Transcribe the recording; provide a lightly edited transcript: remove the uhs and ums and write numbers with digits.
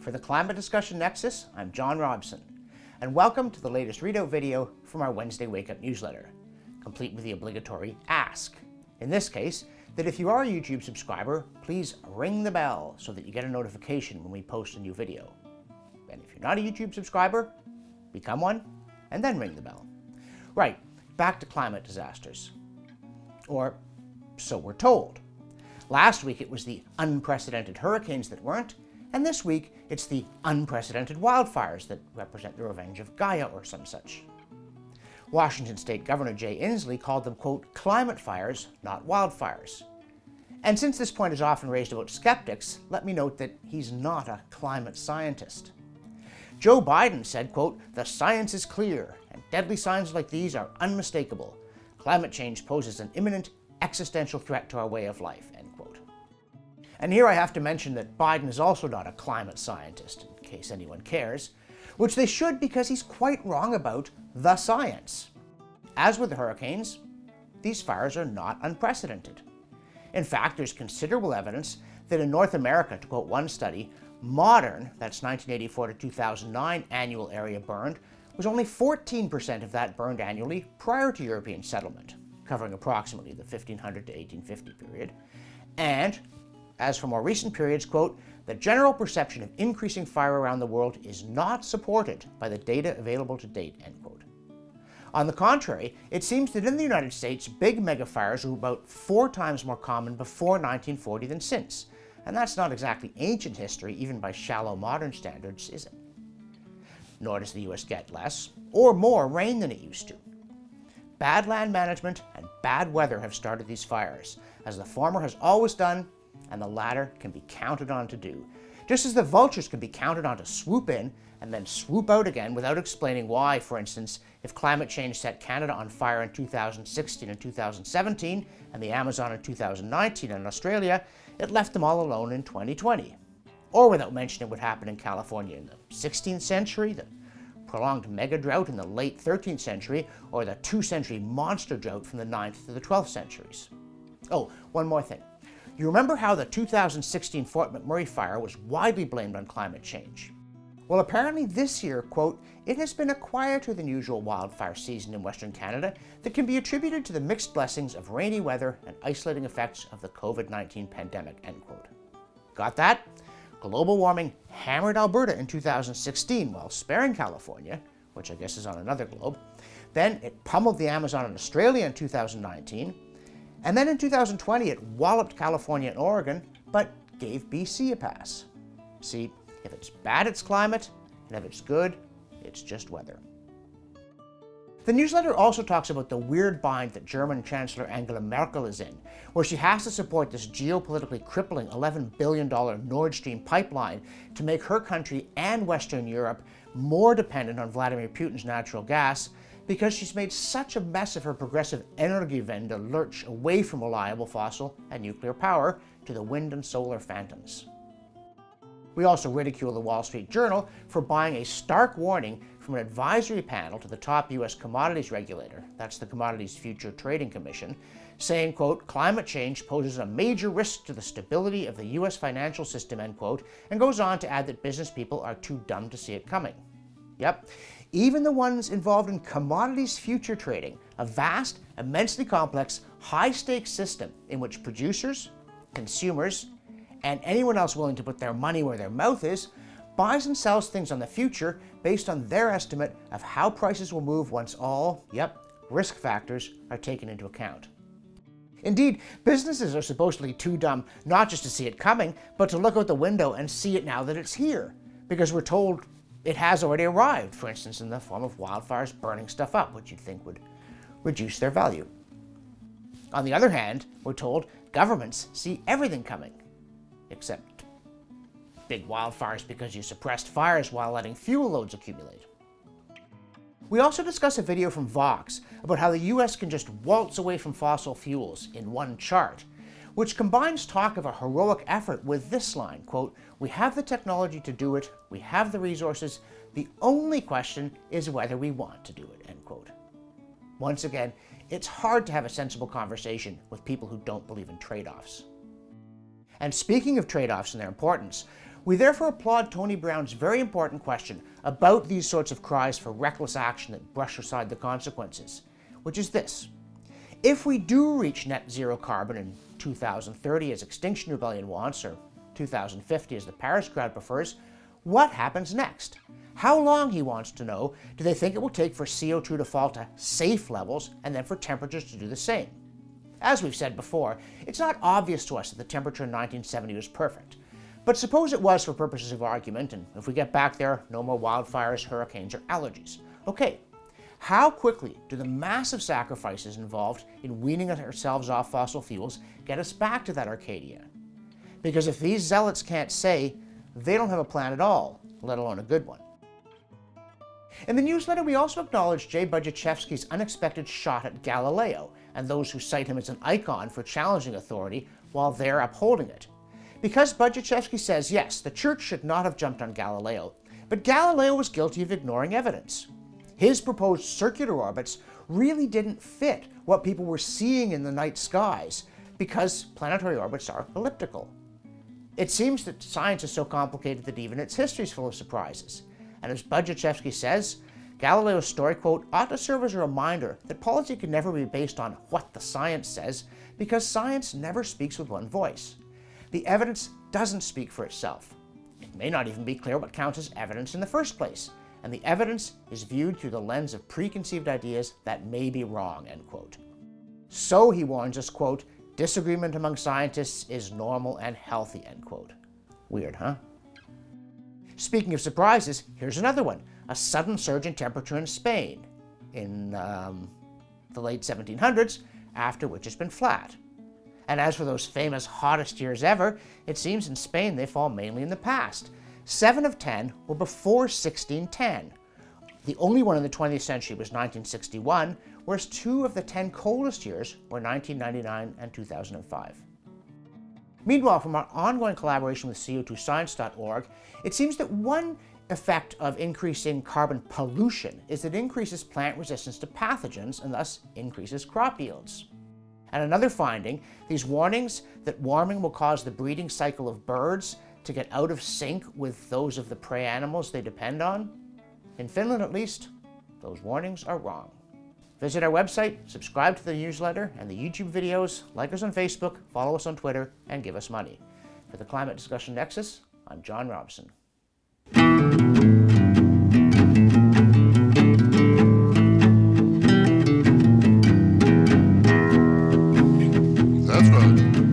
For the Climate Discussion Nexus, I'm John Robson, and welcome to the latest readout video from our Wednesday Wake Up newsletter, complete with the obligatory ask. In this case, that if you are a YouTube subscriber, please ring the bell so that you get a notification when we post a new video. And if you're not a YouTube subscriber, become one, and then ring the bell. Right, back to climate disasters. Or so we're told. Last week it was the unprecedented hurricanes that weren't, and this week it's the unprecedented wildfires that represent the revenge of Gaia or some such. Washington State Governor Jay Inslee called them, quote, climate fires, not wildfires. And since this point is often raised about skeptics, let me note that he's not a climate scientist. Joe Biden said, quote, the science is clear, and deadly signs like these are unmistakable. Climate change poses an imminent existential threat to our way of life, end quote. And here I have to mention that Biden is also not a climate scientist, in case anyone cares, which they should because he's quite wrong about the science. As with the hurricanes, these fires are not unprecedented. In fact, there's considerable evidence that in North America, to quote one study, modern, that's 1984 to 2009, annual area burned was only 14% of that burned annually prior to European settlement, covering approximately the 1500 to 1850 period. And as for more recent periods, quote, the general perception of increasing fire around the world is not supported by the data available to date, end quote. On the contrary, it seems that in the United States, big megafires were about 4 times more common before 1940 than since. And that's not exactly ancient history, even by shallow modern standards, is it? Nor does the US get less or more rain than it used to. Bad land management and bad weather have started these fires, as the former has always done, and the latter can be counted on to do. Just as the vultures can be counted on to swoop in and then swoop out again without explaining why, for instance, if climate change set Canada on fire in 2016 and 2017 and the Amazon in 2019 and Australia, it left them all alone in 2020. Or without mentioning what happened in California in the 16th century, the prolonged mega drought in the late 13th century, or the 2-century monster drought from the 9th to the 12th centuries. Oh, one more thing. You remember how the 2016 Fort McMurray fire was widely blamed on climate change? Well, apparently this year, quote, it has been a quieter than usual wildfire season in Western Canada that can be attributed to the mixed blessings of rainy weather and isolating effects of the COVID-19 pandemic, end quote. Got that? Global warming hammered Alberta in 2016 while sparing California, which I guess is on another globe. Then it pummeled the Amazon in Australia in 2019. And then in 2020, it walloped California and Oregon, but gave BC a pass. See, if it's bad, it's climate, and if it's good, it's just weather. The newsletter also talks about the weird bind that German Chancellor Angela Merkel is in, where she has to support this geopolitically crippling $11 billion Nord Stream pipeline to make her country and Western Europe more dependent on Vladimir Putin's natural gas, because she's made such a mess of her progressive Energiewende lurch away from reliable fossil and nuclear power to the wind and solar phantoms. We also ridicule the Wall Street Journal for buying a stark warning from an advisory panel to the top US commodities regulator, that's the Commodities Future Trading Commission, saying, quote, climate change poses a major risk to the stability of the US financial system, end quote, and goes on to add that business people are too dumb to see it coming. Yep. Even the ones involved in commodities future trading, a vast, immensely complex, high-stakes system in which producers, consumers, and anyone else willing to put their money where their mouth is, buys and sells things on the future based on their estimate of how prices will move once all, risk factors are taken into account. Indeed, businesses are supposedly too dumb not just to see it coming, but to look out the window and see it now that it's here, because we're told it has already arrived, for instance, in the form of wildfires burning stuff up, which you'd think would reduce their value. On the other hand, we're told governments see everything coming, except big wildfires because you suppressed fires while letting fuel loads accumulate. We also discuss a video from Vox about how the US can just waltz away from fossil fuels in one chart, which combines talk of a heroic effort with this line, quote, we have the technology to do it, we have the resources, the only question is whether we want to do it, end quote. Once again, it's hard to have a sensible conversation with people who don't believe in trade-offs. And speaking of trade-offs and their importance, We therefore applaud Tony Brown's very important question about these sorts of cries for reckless action that brush aside the consequences, which is this. If we do reach net zero carbon in 2030 as Extinction Rebellion wants, or 2050 as the Paris crowd prefers, what happens next? How long, he wants to know, do they think it will take for CO2 to fall to safe levels and then for temperatures to do the same? As we've said before, it's not obvious to us that the temperature in 1970 was perfect. But suppose it was for purposes of argument, and if we get back there, no more wildfires, hurricanes, or allergies. Okay, how quickly do the massive sacrifices involved in weaning ourselves off fossil fuels get us back to that Arcadia? Because if these zealots can't say, they don't have a plan at all, let alone a good one. In the newsletter, we also acknowledge Jay Budziszewski's unexpected shot at Galileo and those who cite him as an icon for challenging authority while they're upholding it. Because Budziszewski says, yes, the church should not have jumped on Galileo, but Galileo was guilty of ignoring evidence. His proposed circular orbits really didn't fit what people were seeing in the night skies because planetary orbits are elliptical. It seems that science is so complicated that even its history is full of surprises. And as Budziszewski says, Galileo's story, quote, ought to serve as a reminder that policy can never be based on what the science says because science never speaks with one voice. The evidence doesn't speak for itself. It may not even be clear what counts as evidence in the first place, and the evidence is viewed through the lens of preconceived ideas that may be wrong, end quote. So, he warns us, quote, disagreement among scientists is normal and healthy, end quote. Weird, huh? Speaking of surprises, here's another one. A sudden surge in temperature in Spain in the late 1700s, after which it's been flat. And as for those famous hottest years ever, it seems in Spain they fall mainly in the past. 7 of 10 were before 1610. The only one in the 20th century was 1961, whereas 2 of the 10 coldest years were 1999 and 2005. Meanwhile, from our ongoing collaboration with CO2science.org, it seems that one effect of increasing carbon pollution is that it increases plant resistance to pathogens and thus increases crop yields. And another finding, these warnings that warming will cause the breeding cycle of birds to get out of sync with those of the prey animals they depend on, in Finland at least, those warnings are wrong. Visit our website, subscribe to the newsletter and the YouTube videos, like us on Facebook, follow us on Twitter, and give us money. For the Climate Discussion Nexus, I'm John Robson. That's right.